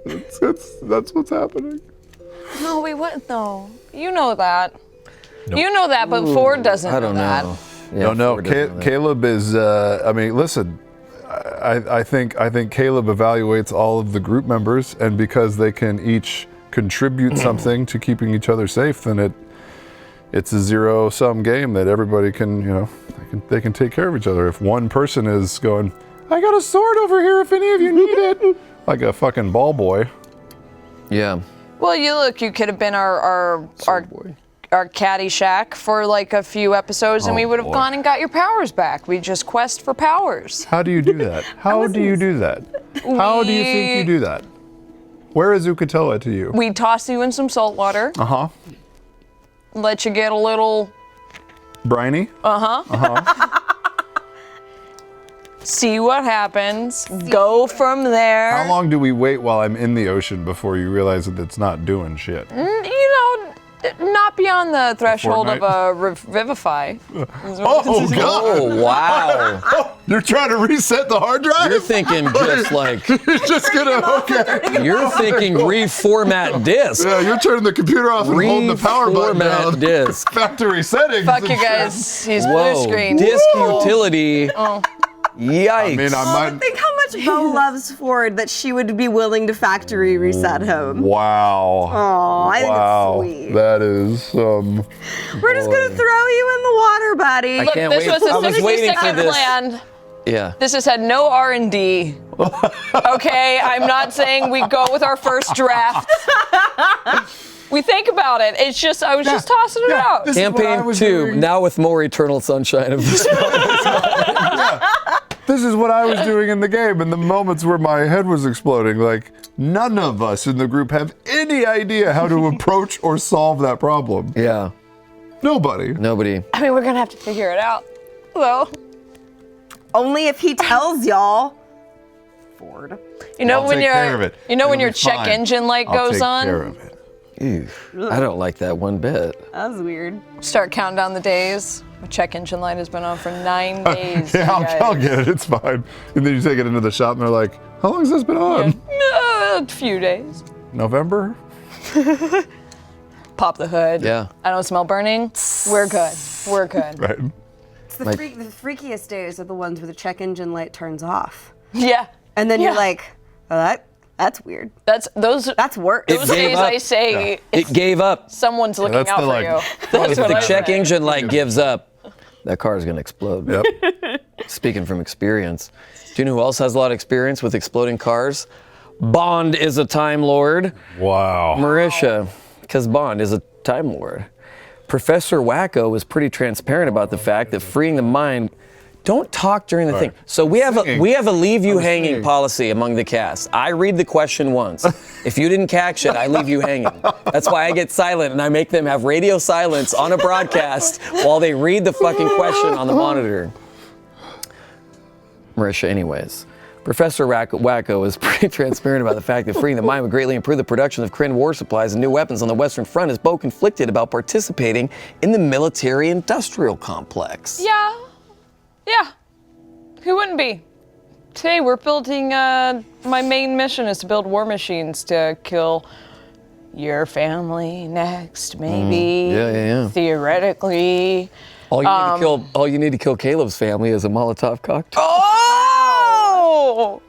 that's what's happening. No, we wouldn't though. You know that. Nope. You know that, but Ford doesn't I don't know that. know. Yeah, No. Ford doesn't know that. Caleb is. I mean, listen. I think Caleb evaluates all of the group members, and because they can each contribute something to keeping each other safe, then it's a zero-sum game that everybody can, they can take care of each other. If one person is going, I got a sword over here if any of you need it, like a fucking ball boy. Yeah. Well, you could have been our Caddyshack for like a few episodes, and we would have boy. gone and got your powers back. We just quest for powers. How do you do that? How do you do that? How do you think you do that? Where is Ukatoa to you? We toss you in some salt water, Uh-huh. let you get a little, Briny? see what happens, go from there. How long do we wait while I'm in the ocean before you realize that it's not doing shit? Not beyond the threshold of fortnight? a revivify. Oh, God! Oh, wow. You're trying to reset the hard drive? You're thinking just like, You're just gonna, okay. you're thinking reformat disk. Yeah, you're turning the computer off and holding the power button Reformat down. disk. Factory settings. Fuck and you shit. guys, he's blue Whoa, screen. disk utility. Yikes. I mean, I might. Think how much Bo loves Ford that she would be willing to factory reset him. Wow. Aw, I think Wow. it's sweet. That is, We're just gonna throw you in the water, buddy. I can't This wait. was I was a waiting for second this. plan. Yeah. This has had no R&D. Okay, I'm not saying we go with our first draft. We think about it. It's just, I was just tossing it out. This is what I Campaign was 2, doing. now with more eternal sunshine of this. This is what I was doing in the game in the moments where my head was exploding. Like, none of us in the group have any idea how to approach or solve that problem. Yeah. Nobody. Nobody. I mean, we're gonna have to figure it out. Well, Only if he tells y'all. Ford. you know I'll when take care of your, it. you know when It'll your be check fine. engine light I'll goes take on. care of it. Ew. I don't like that one bit. That was weird. Start counting down the days. My check engine light has been on for 9 days. Yeah, you I'll guys. get it. It's fine. And then you take it into the shop and they're like, how long has this been on? A few days. November? Pop the hood. Yeah. I don't smell burning. We're good. We're good. Right. It's the, Like- the freakiest days are the ones where the check engine light turns off. Yeah. And then Yeah. you're like, oh, that's weird. That's those worse. It those gave days up. I say It gave up. someone's looking that's out the, for like- you. That's If what the I check say. engine light gives up, that car is going to explode. Yep. Speaking from experience. Do you know who else has a lot of experience with exploding cars? Bond is a Time Lord. Wow. Marisha, because Bond is a Time Lord. Professor Wacko was pretty transparent about the fact that freeing the mind. Don't talk during the thing. So we have a leave you hanging singing. policy among the cast. I read the question once. If you didn't catch it, I leave you hanging. That's why I get silent and I make them have radio silence on a broadcast while they read the fucking question on the monitor. Marisha, anyways. Professor Wacko is pretty transparent about the fact that freeing the mind would greatly improve the production of Kryn war supplies and new weapons on the Western Front as Bo conflicted about participating in the military-industrial complex. Yeah. Yeah. Who wouldn't be? Today we're building, my main mission is to build war machines to kill your family next, maybe. Yeah. Theoretically. All you need to kill Caleb's family is a Molotov cocktail. Oh!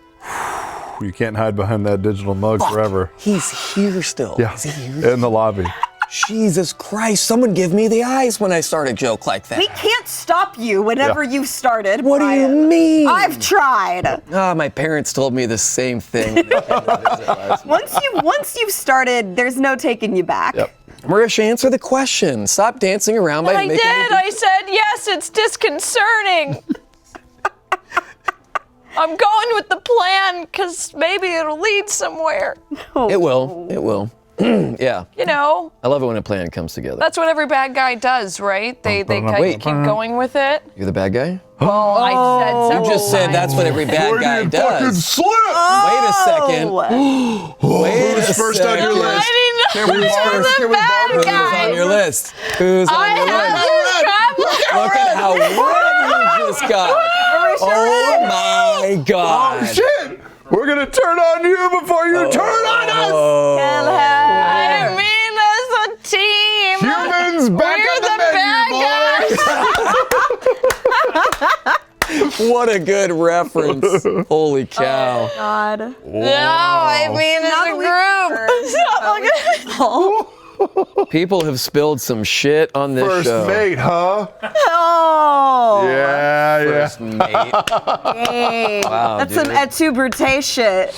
You can't hide behind that digital mug forever. He's here still. Yeah. Is he here? In the lobby. Jesus Christ, someone give me the eyes when I start a joke like that. We can't stop you whenever Yeah. you've started. What do you Brian. mean? I've tried. My parents told me the same thing. when they came to visit last week. Once you've started, there's no taking you back. Yep. Marisha, answer the question. Stop dancing around by I making did. I said, yes, it's disconcerting. I'm going with the plan because maybe it'll lead somewhere. It will. It will. Yeah. You know, I love it when a plan comes together. that's what every bad guy does, right? They kind of Wait. keep going with it. You're the bad guy? Well, I said You several just said times. that's what every bad guy does. Slip! Wait a second. Wait a Who's first on your second. list? I Can we didn't barter? know Can the we bad barter? Who's guy. on your list? Who's on I your have list? this problem. Look at how red you just got. Oh my God. Shit! We're gonna turn on you before you turn on us! I didn't mean as a team. Humans back We're on the bad menu, guys. boys! What a good reference. Holy cow. God. No, I mean as a group. People have spilled some shit on this First show. mate, huh? Oh. Yeah, First yeah. mate. Wow, That's dude. some et tu brute shit.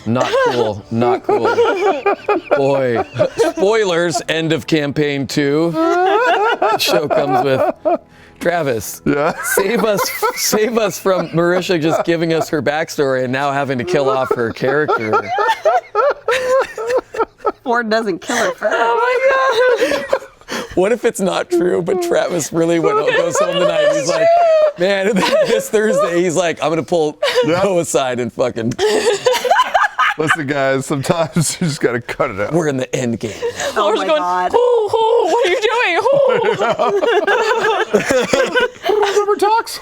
Not cool. Not cool. Boy. Spoilers. End of campaign 2. The show comes with Travis. Yeah. Save us from Marisha just giving us her backstory and now having to kill off her character. Ford doesn't kill her first. Oh my God. What if it's not true, but Travis really goes home tonight and he's like, man, this Thursday, he's like, I'm going to pull Go aside and fucking, Listen, guys, sometimes you just gotta cut it out. we're in the end game. Oh Laura's my going, God. what are you doing? River talks.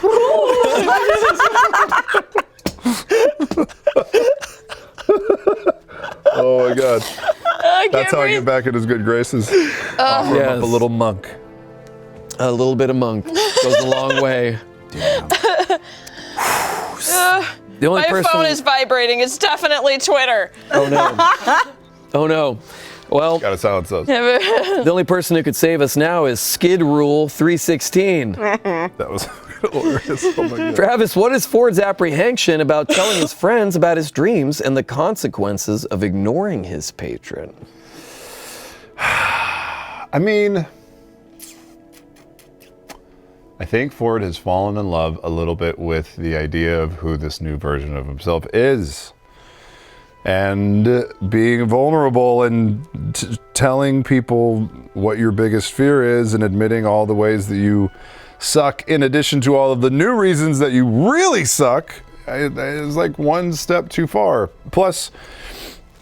Oh my God. I can't That's how I breathe. get back in his good graces. Offer him Yes. up a little monk. A little bit of monk goes a long way. The only My person. phone is vibrating. It's definitely Twitter. Oh no. Oh no. Well, Gotta silence those. the only person who could save us now is Skid Rule 316. That was hilarious. Oh my God. Travis, what is Ford's apprehension about telling his friends about his dreams and the consequences of ignoring his patron? I mean, I think Ford has fallen in love a little bit with the idea of who this new version of himself is. And being vulnerable and telling people what your biggest fear is and admitting all the ways that you suck, in addition to all of the new reasons that you really suck, is like one step too far. Plus,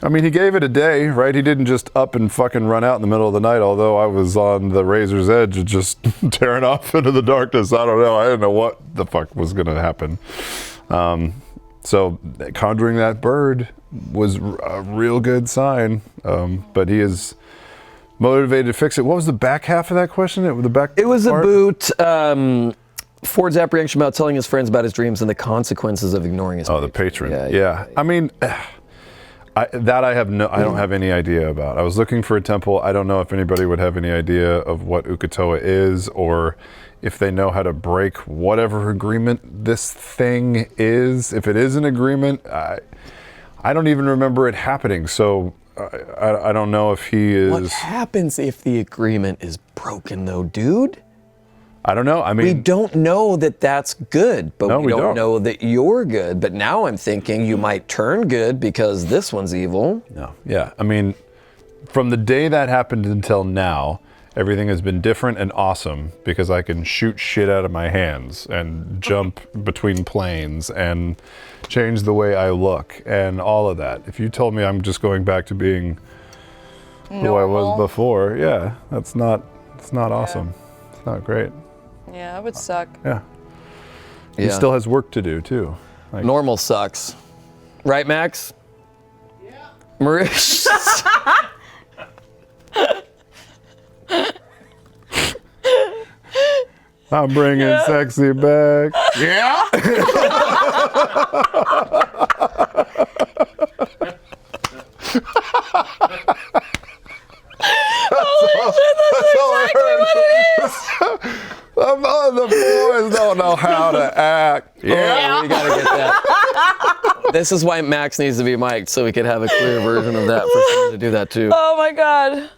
I mean, he gave it a day, right? He didn't just up and fucking run out in the middle of the night, although I was on the razor's edge of just tearing off into the darkness. I don't know. I didn't know what the fuck was going to happen. So conjuring that bird was a real good sign, but he is motivated to fix it. What was the back half of that question? It was part? about Ford's apprehension about telling his friends about his dreams and the consequences of ignoring his Oh, the patron. Yeah, Yeah. I mean, I don't have any idea about. I was looking for a temple. I don't know if anybody would have any idea of what Uk'otoa is, or if they know how to break whatever agreement this thing is. If it is an agreement, I don't even remember it happening. So I don't know if he is. What happens if the agreement is broken, though, dude? I don't know. I mean, We don't know that that's good, but No, we we don't don't. know that you're good. But now I'm thinking you might turn good because this one's evil. no. Yeah. I mean, from the day that happened until now, everything has been different and awesome because I can shoot shit out of my hands and jump between planes and change the way I look and all of that. If you told me I'm just going back to being who I was Normal. before, yeah, it's not awesome. It's not great. Yeah, it would suck. Yeah. He Yeah. still has work to do too. Like, Normal sucks. Right, Max? Yeah. Marish. I'm bringing sexy back. Yeah. The boys don't know how to act. Yeah, we gotta get that. This is why Max needs to be mic'd, so we could have a clear version of that for someone to do that too. Oh my God.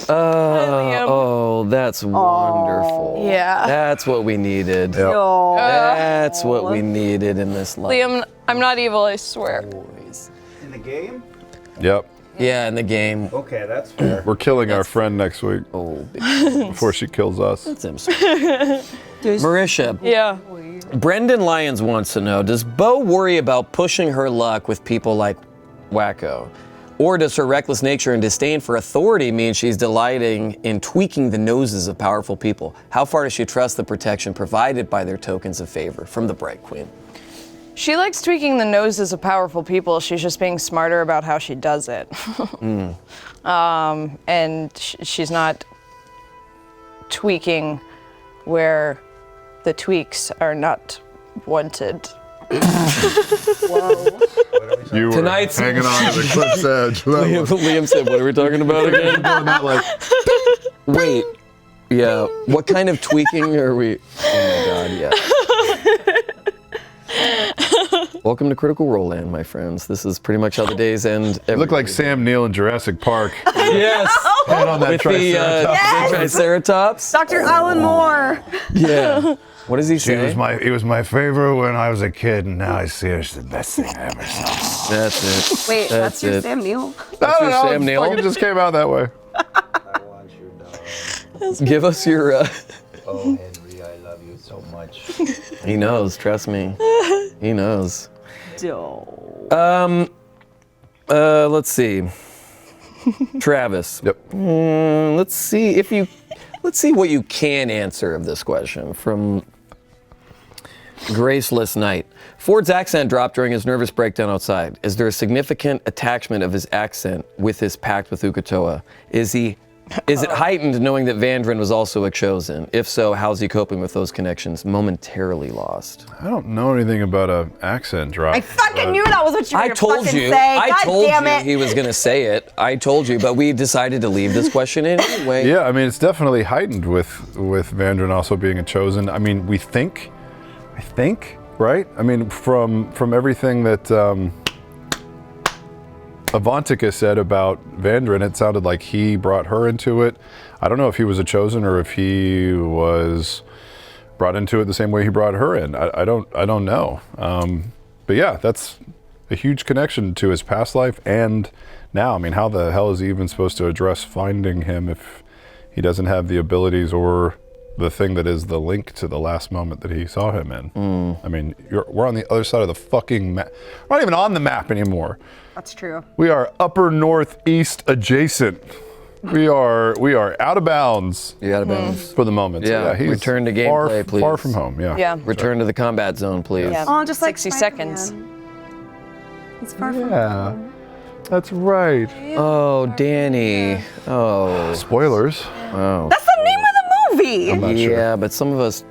Oh, that's wonderful. Yeah. That's what we needed. Oh. That's what we needed in this life. Liam, I'm not evil, I swear. In the game? Yep. Yeah, in the game. Okay, that's fair. We're killing our friend next week Oh, big before she kills us. that's him. Marisha, Yeah. Brendan Lyons wants to know, does Bo worry about pushing her luck with people like Wacko? Or does her reckless nature and disdain for authority mean she's delighting in tweaking the noses of powerful people? How far does she trust the protection provided by their tokens of favor? From the Bright Queen. She likes tweaking the noses of powerful people. She's just being smarter about how she does it. And she's not tweaking where the tweaks are not wanted. You were Tonight's- hanging on to the cliff's edge. Liam said, what are we talking about again? Doing that like, Wait, yeah, what kind of tweaking are we? Oh my God, yeah. Welcome to Critical Role Land, my friends. This is pretty much how the days end. you look like Sam Neill in Jurassic Park. Yes, Head on that with the Triceratops. Dr. Alan Moore. Yeah. What does he say? He was my favorite when I was a kid, and now I see it's the best thing I ever saw. That's it. Wait, that's your it. Sam Neill? I don't know. Sam Neill? It just came out that way. I want your dog. Give us your. Oh, Henry, I love you so much. He knows. Trust me. He knows. Let's see. Travis. Yep. Let's see what you can answer of this question from Graceless Knight. Ford's accent dropped during his nervous breakdown outside. Is there a significant attachment of his accent with his pact with Uk'otoa? Is it heightened knowing that Vandrin was also a chosen? If so, how's he coping with those connections momentarily lost? I don't know anything about a accent drop. I fucking knew that was what you were I gonna told fucking you. say. I God told damn you it. he was gonna say it. I told you, but we decided to leave this question in anyway. Yeah, I mean, it's definitely heightened with Vandrin also being a chosen. I mean, I think, right? I mean, from everything that Avantika said about Vandrin, it sounded like he brought her into it. I don't know if he was a chosen or if he was brought into it the same way he brought her in. I don't know. But yeah, that's a huge connection to his past life and now. I mean, how the hell is he even supposed to address finding him if he doesn't have the abilities or the thing that is the link to the last moment that he saw him in? I mean, we're on the other side of the fucking map. We're not even on the map anymore. That's true. We are upper northeast adjacent. We are out of bounds You got bounds. for the moment. So, Yeah, he's return to far, gameplay, please. Far from home, yeah. Yeah. Return to the combat zone, please. Yeah. Oh, just like 60 Spider-Man. seconds. He's far from Yeah, that's right. Oh, Danny. Oh. Spoilers. Oh. That's the name of the movie. Not sure. Yeah, but some of us.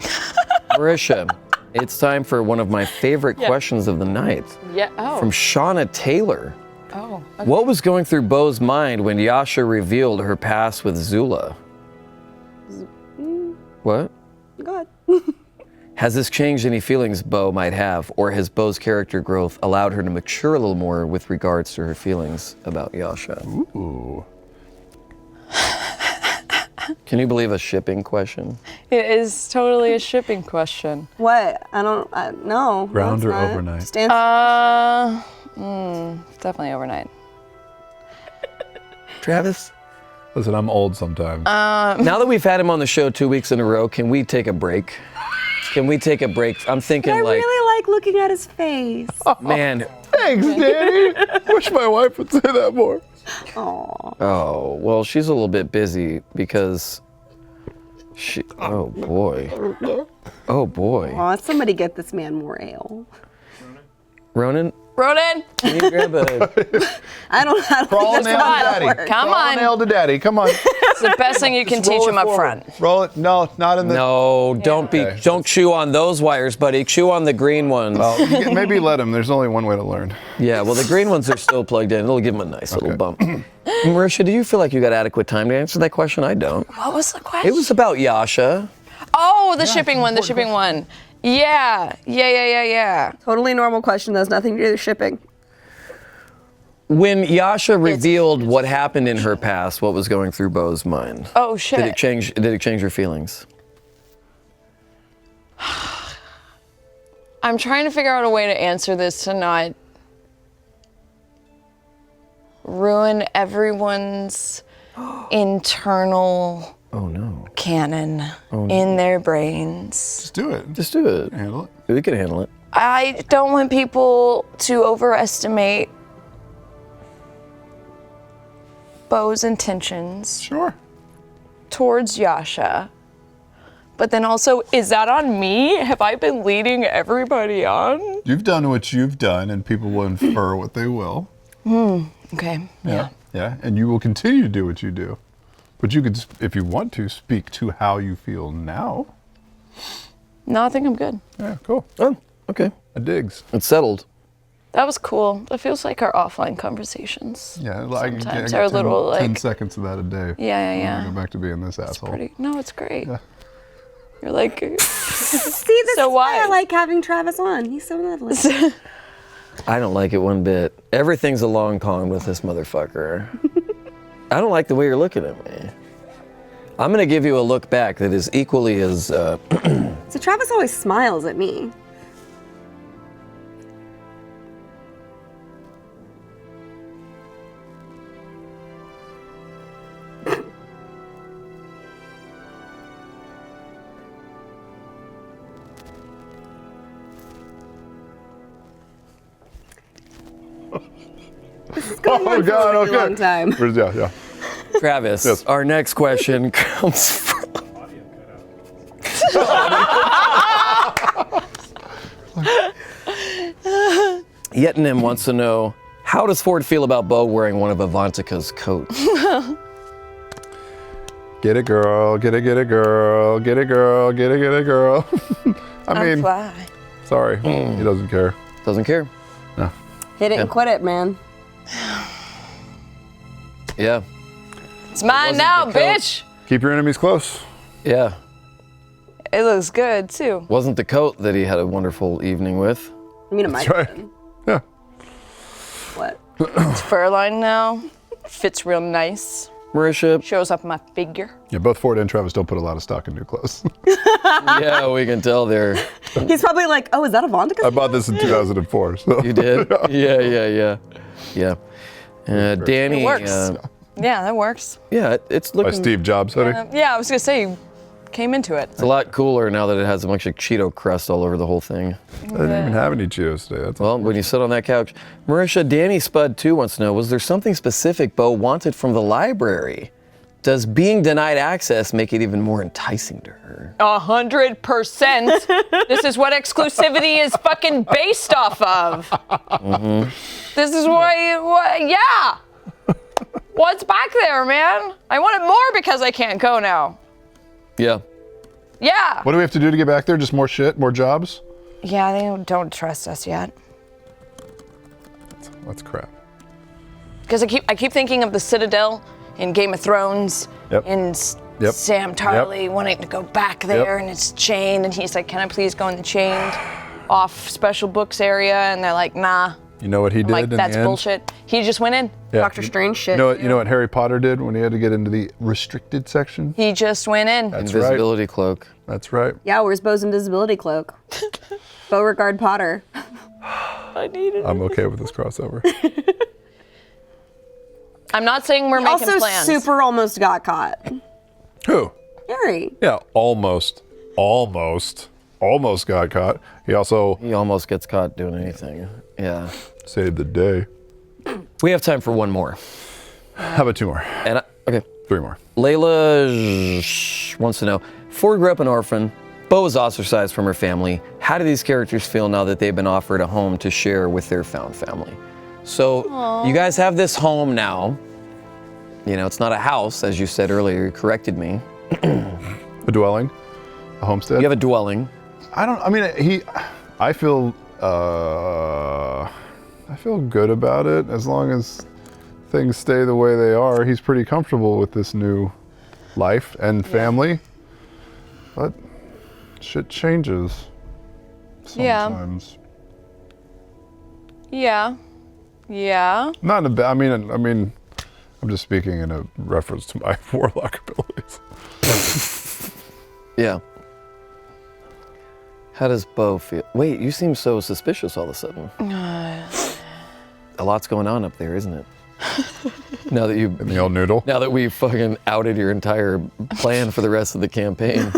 Marisha, it's time for one of my favorite questions of the night. Yeah. Oh. From Shauna Taylor. Oh. What was going through Bo's mind when Yasha revealed her past with Zula? What? God. Has this changed any feelings Bo might have, or has Bo's character growth allowed her to mature a little more with regards to her feelings about Yasha? Ooh. Can you believe a shipping question? It is totally a shipping question. What? I don't know. Ground No, or it's not. overnight? Just answer. Definitely overnight. Travis? Listen, I'm old sometimes. Now that we've had him on the show 2 weeks in a row, can we take a break? Can we take a break? I'm thinking I like, really like looking at his face. man, Thanks, Danny. Wish my wife would say that more. Aw. oh, well, she's a little bit busy because oh boy. Oh boy. Aw, somebody get this man more ale. Ronan, Ronan, can you grab a, I don't think Crawl there's nail to how that daddy. works. come Crawl on. nail to daddy. Come on. It's the best thing you can teach Roll him it up forward. front. Roll it. No, not in the. no, don't Okay. don't chew on those wires, buddy. Chew on the green ones. Well, maybe let him. There's only one way to learn. Yeah, well, the green ones are still plugged in. It'll give them a nice little bump. Marisha, do you feel like you got adequate time to answer that question? I don't. What was the question? It was about Yasha. Oh, the shipping one. The shipping one. Yeah. Totally normal question. That has nothing to do with shipping. When Yasha revealed what happened in her past, what was going through Bo's mind? Oh shit. Did it change your feelings? I'm trying to figure out a way to answer this to not ruin everyone's internal canon in their brains. Just do it. Just do it. Handle it. We can handle it. I don't want people to overestimate Bo's intentions Sure. towards Yasha. But then also, is that on me? Have I been leading everybody on? You've done what you've done, and people will infer what they will. Okay. Yeah. Yeah, and you will continue to do what you do. But you could, if you want to, speak to how you feel now. No, I think I'm good. Yeah, cool. Oh, okay. I digs. It's settled. That was cool. It feels like our offline conversations. Yeah, like Sometimes I are a get little, 10 like- seconds of that a day. Yeah. Go back to being this asshole. No, it's great. You're like, See, this So is why I why? like having Travis on. He's so lovely. I don't like it one bit. Everything's a long con with this motherfucker. I don't like the way you're looking at me. I'm gonna give you a look back that is equally as. So Travis always smiles at me. This is going on for a really long time. Yeah. Travis, Yes. our next question comes from. Yetinem wants to know, how does Ford feel about Bo wearing one of Avantika's coats? Get it, girl. Get it, girl. Get it, girl. Get it, girl. I mean, fly. sorry. He doesn't care. Doesn't care. No. Hit it and quit it, man. Yeah. It's mine wasn't now, the coat. bitch. Keep your enemies close. Yeah. It looks good too. Wasn't the coat that he had a wonderful evening with. I mean, it might That's right. have been. Yeah. What? It's fur line now. Fits real nice. Marisha, Shows up my figure. Yeah, both Ford and Travis don't put a lot of stock in new clothes. yeah, we can tell there. He's probably like, oh, is that Avantika? I bought this in 2004. So. You did? Yeah. Danny. It works. Yeah, that works. it's By looking. Steve Jobs, honey. Yeah, I was gonna say, you came into it. It's a lot cooler now that it has a bunch of Cheeto crust all over the whole thing. I didn't even have any Cheetos today. That's Well, when you sit on that couch. Marisha, Danny Spud too wants to know, was there something specific Bo wanted from the library? Does being denied access make it even more enticing to her? 100%. This is what exclusivity is fucking based off of. This is yeah. What's back there, man? I want it more because I can't go now. Yeah. Yeah. What do we have to do to get back there? Just more shit, more jobs? Yeah, they don't trust us yet. That's crap. Because I keep thinking of the Citadel in Game of Thrones, Yep. and Yep. Sam Tarly wanting to go back there, Yep. and it's chained, and he's like, "Can I please go in the chained off special books area?" And they're like, "Nah." You know what he I'm did like, in "That's the end? bullshit." He just went in. Yeah. Doctor Strange shit. You know what Harry Potter did when he had to get into the restricted section? He just went in. That's Invisibility cloak. right. That's right. Yeah, where's Bo's invisibility cloak? Beauregard Potter. I needed I'm okay with this crossover. I'm not saying we're making Also, plans. super almost got caught. Who? Harry. Yeah, almost got caught. He also He almost gets caught doing anything. Yeah. saved the day. We have time for one more. How about two more? And okay. 3 more. Layla wants to know, Ford grew up an orphan. Bo was ostracized from her family. How do these characters feel now that they've been offered a home to share with their found family? So you guys have this home now. You know, it's not a house, as you said earlier. You corrected me. A dwelling, a homestead. You have a dwelling. I feel good about it as long as things stay the way they are. He's pretty comfortable with this new life and family. But shit changes Yeah. sometimes. Yeah. Yeah. Not in a bad. I mean, I'm just speaking in a reference to my warlock abilities. Yeah. How does Bo feel? Wait, you seem so suspicious all of a sudden. A lot's going on up there, isn't it? Now that In the old noodle. now that we fucking outed your entire plan for the rest of the campaign.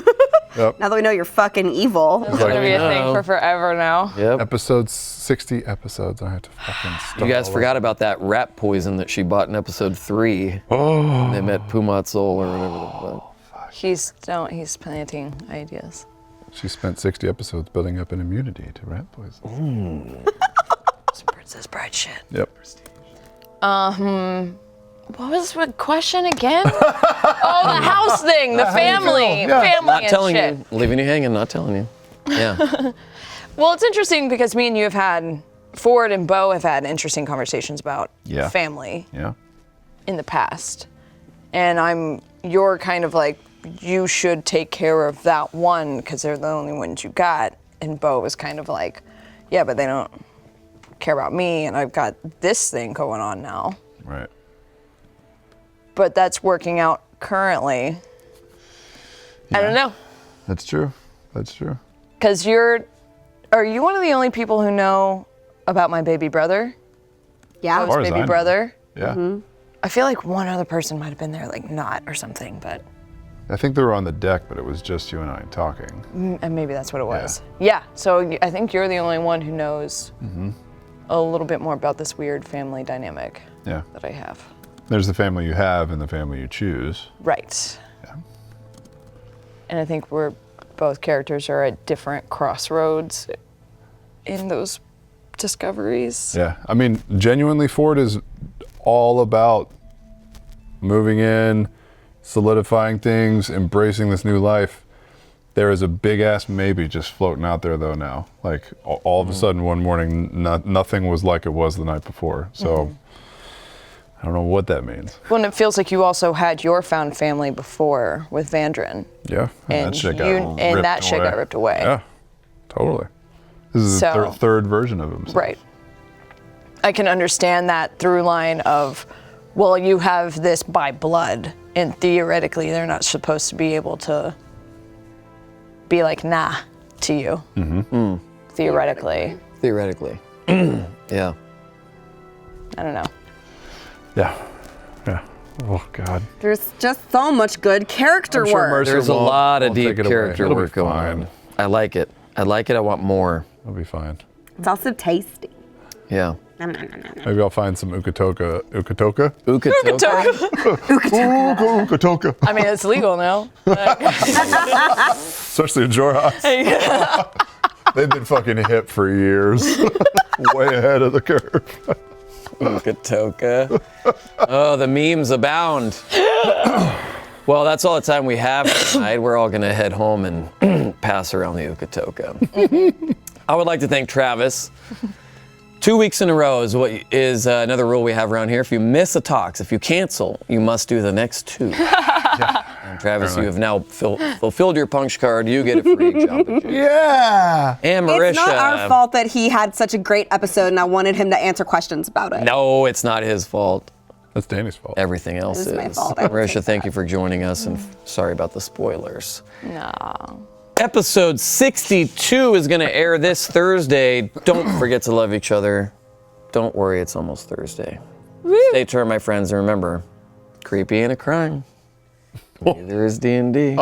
Now that we know you're fucking evil. It's gonna be a thing know. for forever now. Yep. Episodes 60 episodes. I have to fucking start. You guys all forgot about that rat poison that she bought in episode 3. Oh. They met Pumat Soul or whatever the fuck. He's planting ideas. She spent 60 episodes building up an immunity to rat poison. Some Princess Bride shit. Yep. What was the question again? Oh, the house thing, the family, Yeah. family Not and telling shit. you, leaving you hanging, not telling you. Yeah. Well, it's interesting because me and you have had, Ford and Bo have had interesting conversations about Yeah. family Yeah. in the past. And you're kind of like, you should take care of that one because they're the only ones you got. And Bo was kind of like, yeah, but they don't care about me and I've got this thing going on now. Right. But that's working out currently. I don't know. That's true. That's true. Because are you one of the only people who know about my baby brother? Yeah. far as I Baby know. brother? Yeah. I feel like one other person might have been there, like not or something, but I think they were on the deck, but it was just you and I talking. and maybe that's what it was. Yeah, so I think you're the only one who knows a little bit more about this weird family dynamic Yeah. that I have. There's the family you have and the family you choose. Right. Yeah. And I think both characters are at different crossroads in those discoveries. Yeah. I mean, genuinely, Ford is all about moving in, solidifying things, embracing this new life. There is a big ass maybe just floating out there though now. Like all of a sudden one morning, nothing was like it was the night before. So I don't know what that means. Well, and it feels like you also had your found family before with Vandrin. Yeah. And that shit got and that shit got ripped away. Yeah. Totally. This is So- the third version of himself. Right. I can understand that through line of, well, you have this by blood, and theoretically they're not supposed to be able to be like, nah, to you. Theoretically. Theoretically. Yeah. I don't know. Yeah. Yeah. Oh God. There's just so much good character I'm sure work. Mercer There's a won't- lot of won't deep take it away. character It'll be work going fine. on. I like it. I like it. I want more. It'll be fine. It's also tasty. Yeah. Maybe I'll find some Ukatoka. Ukatoka? Ukatoka. I mean, it's legal now. Especially in Jorahs. They've been fucking hip for years. Way ahead of the curve. Ukatoka. Oh, the memes abound. Well, that's all the time we have tonight. We're all going to head home and pass around the Ukatoka. I would like to thank Travis. 2 weeks in a row is another rule we have around here. If you miss a talks, if you cancel, you must do the next 2. And Travis, you have now fulfilled your punch card. You get a free Jamba Juice. Yeah. And Marisha. It's not our fault that he had such a great episode and I wanted him to answer questions about it. No, it's not his fault. That's Danny's fault. Everything else It is is. my fault. I will Marisha, take thank that. you for joining us, and sorry about the spoilers. No. Episode 62 is going to air this Thursday. Don't forget to love each other. Don't worry, it's almost Thursday. Stay tuned, my friends, and remember, creepy ain't a crime. Neither is D&D.